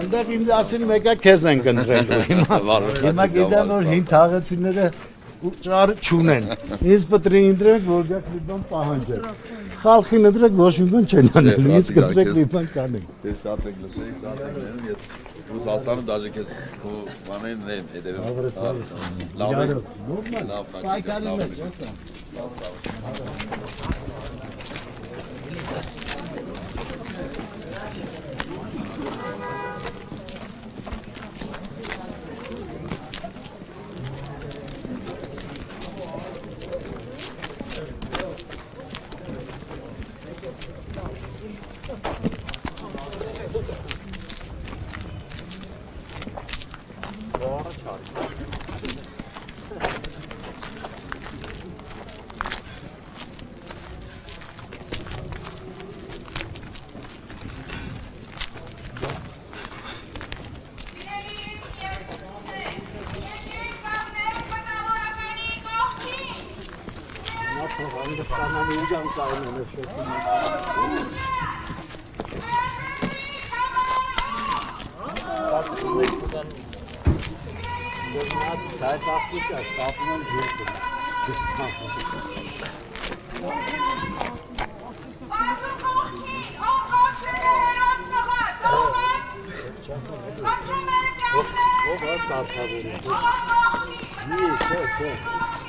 Այնտեղ ինձ ասին մեկը քեզ են կընտրելու հիմա գիտեմ որ հին թաղեցիները ճար չունեն ինձ պետք է ընտրենք որ գա կլիպան պահանջել խալխին ընտրեք ոչ մի բան չեն անելու ինձ կընտրեք մի բան կանենք Ես շատ եք լսեի շատ եք ներում ես Ռուսաստանում դաժե քեզ քո բաներն են հետևում լավ պայքարի մեջ Ո՞վ է դարձավորում։ Չէ։